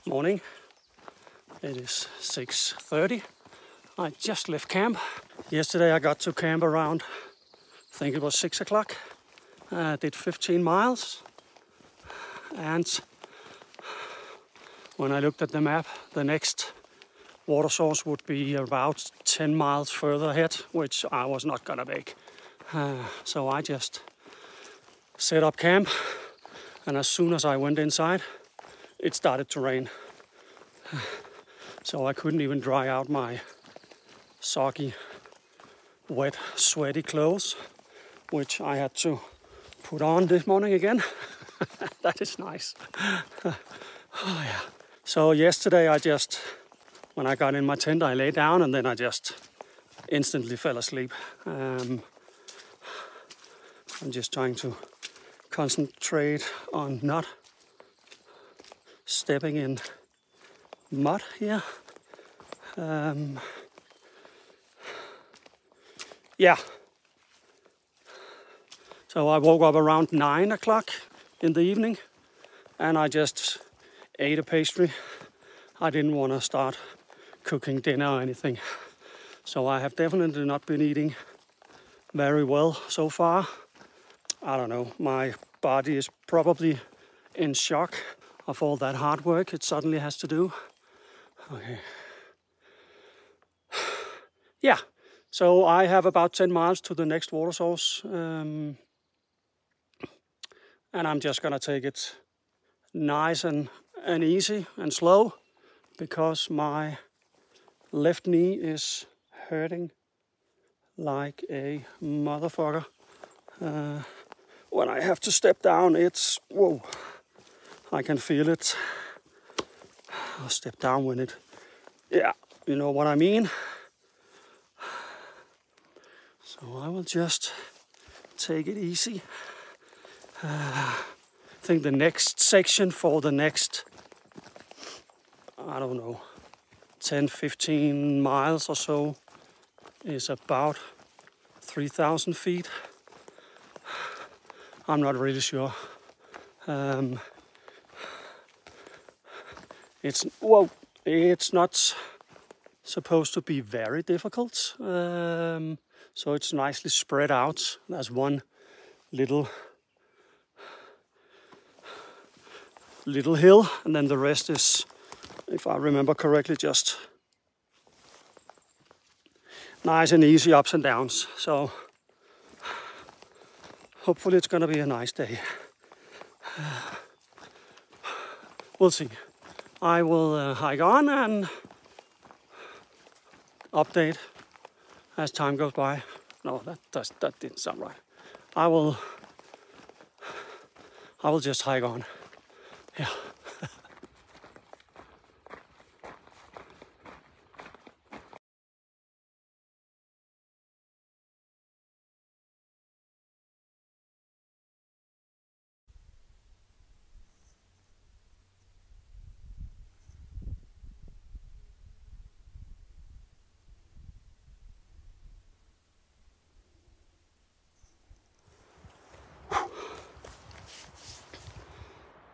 Morning. It is 6:30. I just left camp. Yesterday I got to camp around, I think it was 6 o'clock. I did 15 miles. And when I looked at the map, the next water source would be about 10 miles further ahead, which I was not gonna make. So I just set up camp, and as soon as I went inside, it started to rain. So I couldn't even dry out my soggy, wet, sweaty clothes, which I had to put on this morning again. That is nice. Oh, yeah. So yesterday when I got in my tent, I lay down and then I just instantly fell asleep. I'm just trying to concentrate on not stepping in mud here. Yeah. So I woke up around 9 o'clock in the evening and I just ate a pastry. I didn't want to start cooking dinner or anything. So I have definitely not been eating very well so far. I don't know, my body is probably in shock of all that hard work it suddenly has to do. Okay. Yeah, so I have about 10 miles to the next water source. And I'm just gonna take it nice and easy and slow because my left knee is hurting like a motherfucker. When I have to step down, whoa, I can feel it. I'll step down when yeah, you know what I mean. So I will just take it easy. I think the next section for the next, I don't know, 10, 15 miles or so is about 3,000 feet. I'm not really sure. It's not supposed to be very difficult. So it's nicely spread out. There's one little hill, and then the rest is, if I remember correctly, just nice and easy ups and downs. So hopefully it's gonna be a nice day. We'll see. I will hike on and update as time goes by. No, that didn't sound right. I will just hike on. Yeah.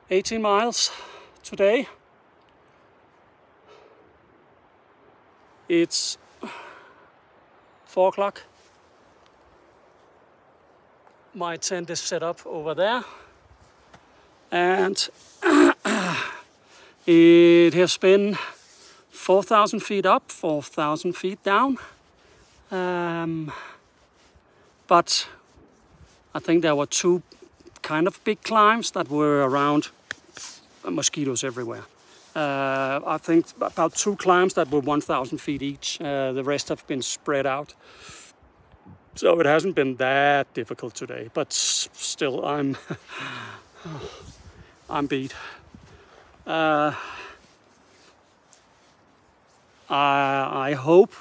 18 miles today. It's 4 o'clock. My tent is set up over there. And it has been 4,000 feet up, 4,000 feet down. But I think there were two kind of big climbs that were around mosquitoes everywhere. I think about 2 climbs that were 1,000 feet each. The rest have been spread out. So it hasn't been that difficult today, but still I'm beat. I hope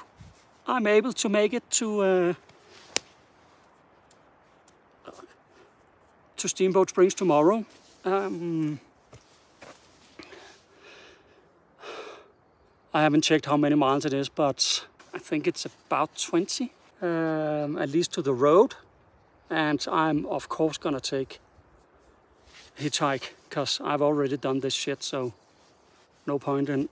I'm able to make it to Steamboat Springs tomorrow. I haven't checked how many miles it is, but I think it's about 20, at least to the road. And I'm of course gonna take hitchhike because I've already done this shit. So no point in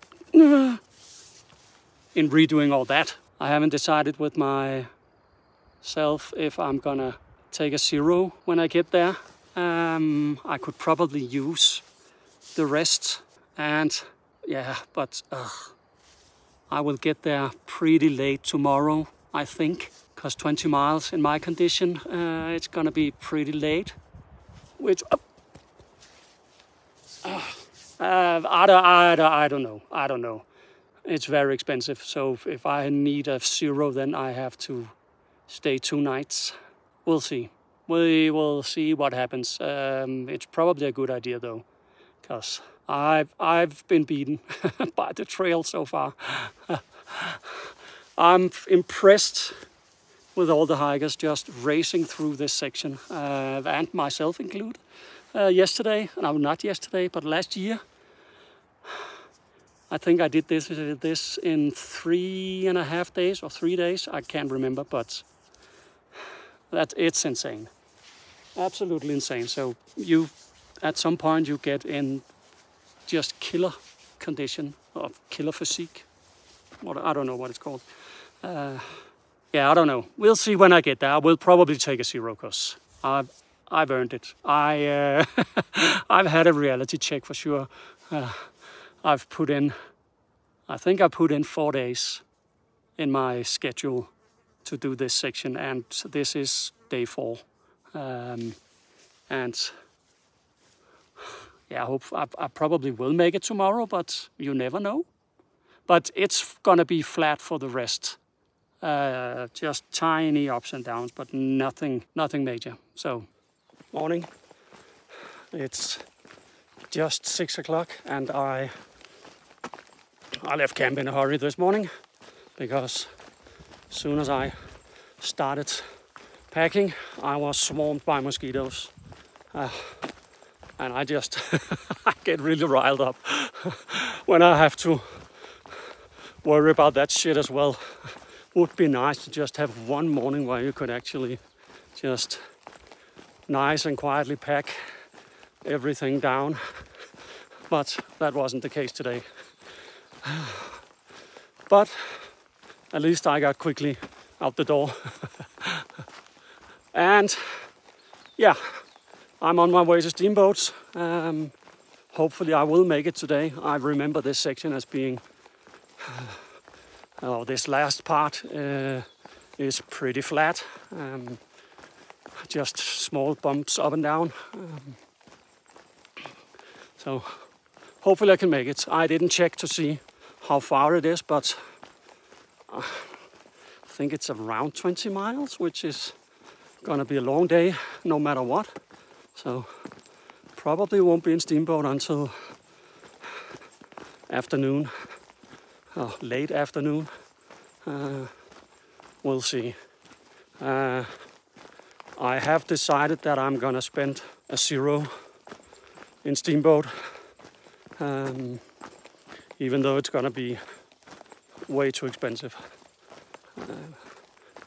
redoing all that. I haven't decided with myself if I'm gonna take a 0 when I get there. I could probably use the rest, and yeah, but I will get there pretty late tomorrow, I think, because 20 miles in my condition, it's gonna be pretty late, which I don't know. It's very expensive, so if I need a 0, then I have to stay 2 nights. We'll see. We will see what happens. It's probably a good idea though, because I've been beaten by the trail so far. I'm impressed with all the hikers just racing through this section, and myself included. Yesterday, no, not yesterday, but last year, I think I did this in 3.5 days or 3 days. I can't remember, but it's insane, absolutely insane. So you, at some point, you get in just killer condition or killer physique. I don't know what it's called. Yeah, I don't know. We'll see when I get there. I will probably take a 0 because I've earned it. I've had a reality check for sure. I've put in, I think I put in 4 days in my schedule to do this section, and this is day 4. And yeah, I probably will make it tomorrow, but you never know. But it's gonna be flat for the rest. Just tiny ups and downs, but nothing major. So, morning. It's just 6 o'clock, and I left camp in a hurry this morning because as soon as I started packing, I was swarmed by mosquitoes. And I just I get really riled up when I have to worry about that shit as well. Would be nice to just have one morning where you could actually just nice and quietly pack everything down, but that wasn't the case today. But at least I got quickly out the door. And yeah, I'm on my way to Steamboats. Hopefully I will make it today. I remember this section as being, this last part is pretty flat. Just small bumps up and down. So hopefully I can make it. I didn't check to see how far it is, but I think it's around 20 miles, which is gonna be a long day no matter what. So probably won't be in Steamboat until afternoon, late afternoon. We'll see. I have decided that I'm gonna spend a 0 in Steamboat, even though it's gonna be way too expensive.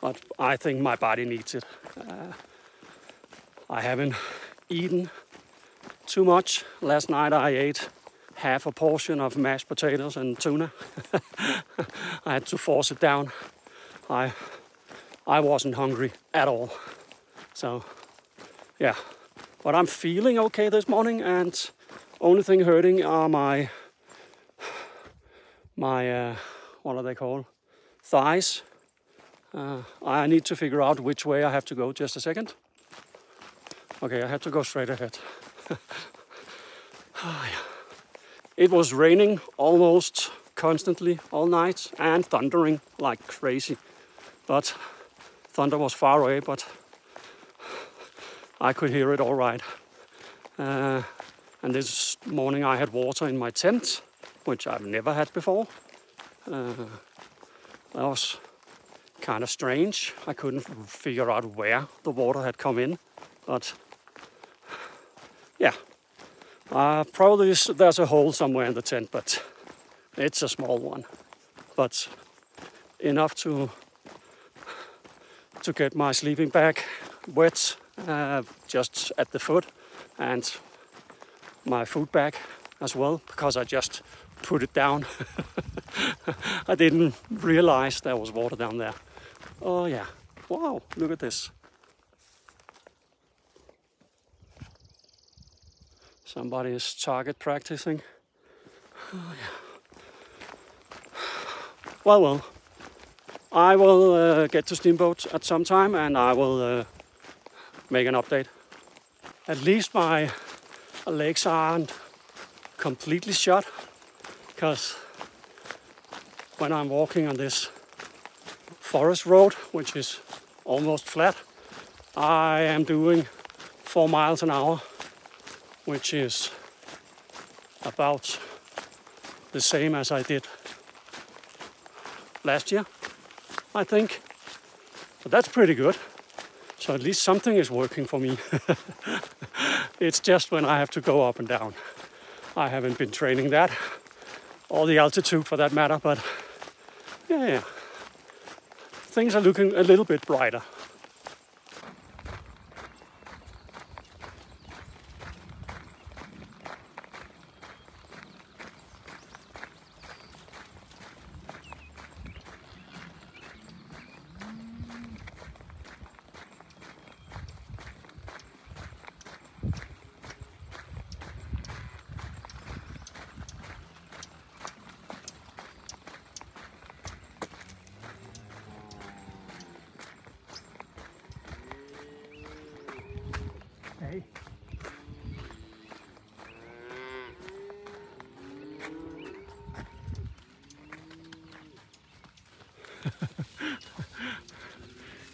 But I think my body needs it. I haven't eaten too much. Last night I ate half a portion of mashed potatoes and tuna. I had to force it down. I wasn't hungry at all. So yeah, but I'm feeling okay this morning, and only thing hurting are my what are they called? Thighs. I need to figure out which way I have to go. Just a second. Okay, I have to go straight ahead. It was raining almost constantly all night and thundering like crazy. But thunder was far away, but I could hear it all right. And this morning I had water in my tent, which I've never had before. That was kind of strange. I couldn't figure out where the water had come in, but yeah, probably there's a hole somewhere in the tent, but it's a small one, but enough to get my sleeping bag wet just at the foot, and my food bag as well, because I just put it down. I didn't realize there was water down there. Oh yeah, wow, look at this. Somebody is target practicing. Oh yeah. Well, I will get to Steamboat at some time and I will make an update. At least my legs aren't completely shut, because when I'm walking on this forest road, which is almost flat, I am doing 4 miles an hour, which is about the same as I did last year, I think. But that's pretty good. So at least something is working for me. It's just when I have to go up and down. I haven't been training that, or the altitude for that matter, but yeah. Things are looking a little bit brighter. Hey.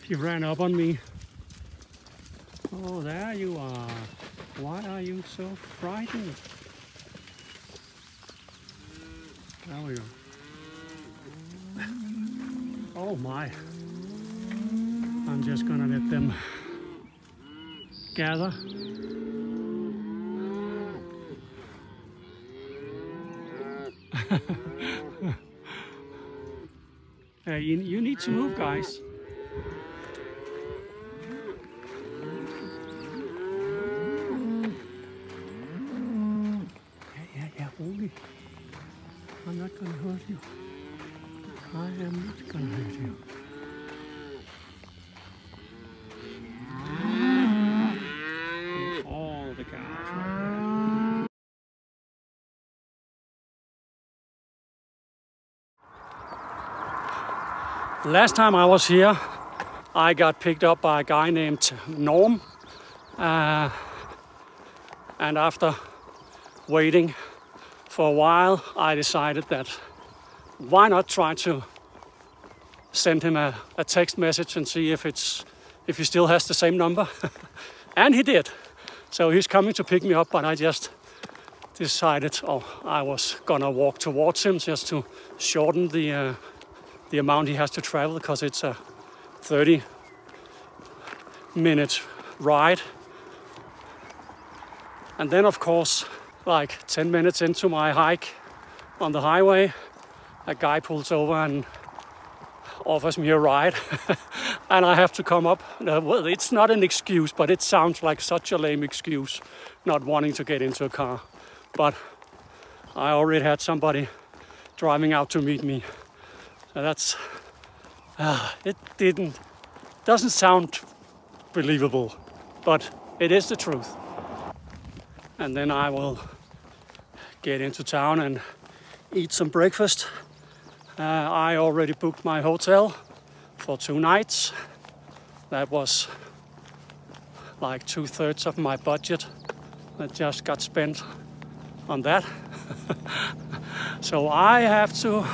He ran up on me. Oh, there you are. Why are you so frightened? There we go. Oh my. I'm just gonna let them gather. You need to move, guys. Yeah, hold me. I'm not gonna hurt you. I am not gonna hurt you. All the cows right there. Last time I was here, I got picked up by a guy named Norm. And after waiting for a while, I decided that why not try to send him a text message and see if he still has the same number. And he did. So he's coming to pick me up, but I just decided, I was gonna walk towards him just to shorten the amount he has to travel, because it's a 30-minute ride. And then, of course, like 10 minutes into my hike on the highway, a guy pulls over and offers me a ride. And I have to come up. Well, it's not an excuse, but it sounds like such a lame excuse, not wanting to get into a car. But I already had somebody driving out to meet me. So that's, doesn't sound believable, but it is the truth. And then I will get into town and eat some breakfast. I already booked my hotel for 2 nights. That was like 2/3 of my budget that just got spent on that. So I have to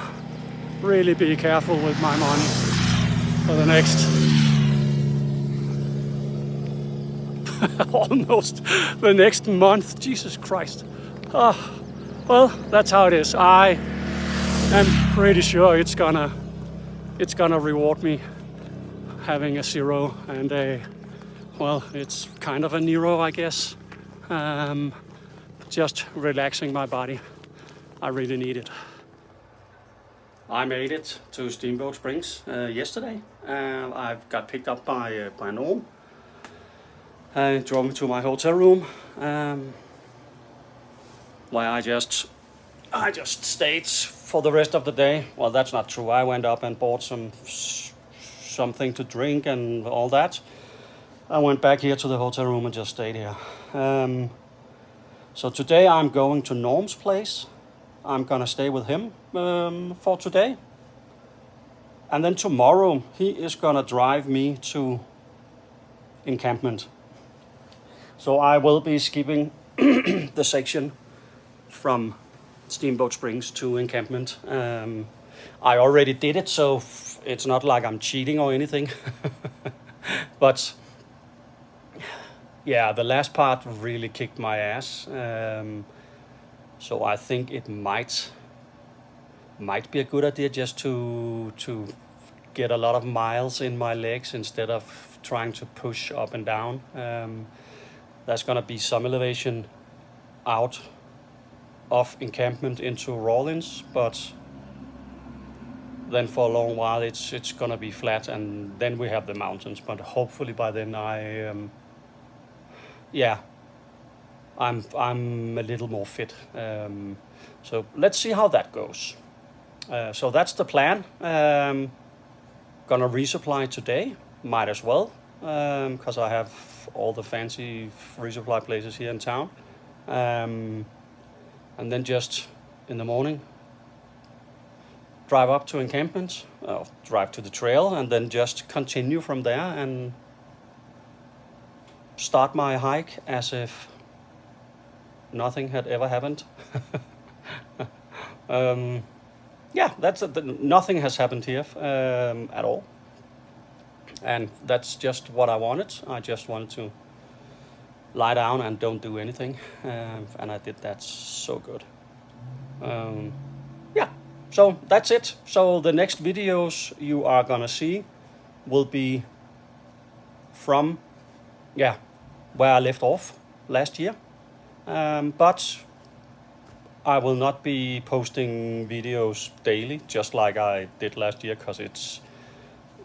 really be careful with my money for the next almost the next month. Jesus Christ. Well, that's how it is. I am pretty sure it's gonna reward me having a zero and it's kind of a Nero, I guess. Just relaxing my body. I really need it. I made it to Steamboat Springs yesterday. I got picked up by Norm and drove me to my hotel room. where I just stayed for the rest of the day. Well, that's not true. I went up and bought something to drink and all that. I went back here to the hotel room and just stayed here. So today I'm going to Norm's place. I'm gonna stay with him for today. And then tomorrow he is gonna drive me to Encampment. So I will be skipping the section from Steamboat Springs to Encampment. I already did it, so it's not like I'm cheating or anything. But yeah, the last part really kicked my ass. So I think it might be a good idea just to get a lot of miles in my legs instead of trying to push up and down. There's gonna be some elevation out of Encampment into Rawlins, but then for a long while it's gonna be flat, and then we have the mountains. But hopefully by then I'm a little more fit. So let's see how that goes. So that's the plan. Gonna resupply today, might as well, because I have all the fancy resupply places here in town. And then just in the morning, drive up to Encampment, drive to the trail, and then just continue from there and start my hike as if nothing had ever happened. Yeah, nothing has happened here at all. And that's just what I wanted. I just wanted to lie down and don't do anything. And I did that so good. Yeah, so that's it. So the next videos you are gonna see will be from, where I left off last year. But I will not be posting videos daily, just like I did last year, because it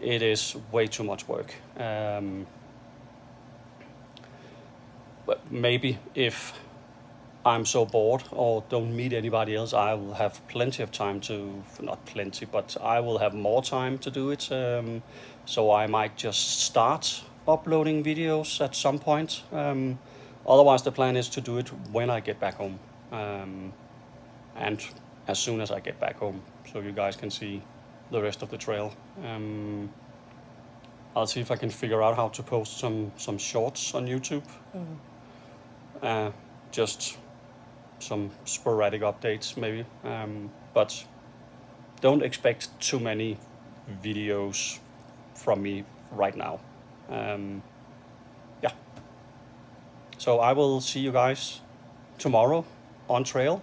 is way too much work. But maybe if I'm so bored or don't meet anybody else, I will have plenty of time to, not plenty, but I will have more time to do it. So I might just start uploading videos at some point. Otherwise, the plan is to do it when I get back home. And as soon as I get back home, so you guys can see the rest of the trail. I'll see if I can figure out how to post some shorts on YouTube. Just some sporadic updates maybe. But don't expect too many videos from me right now. Yeah. So I will see you guys tomorrow on trail.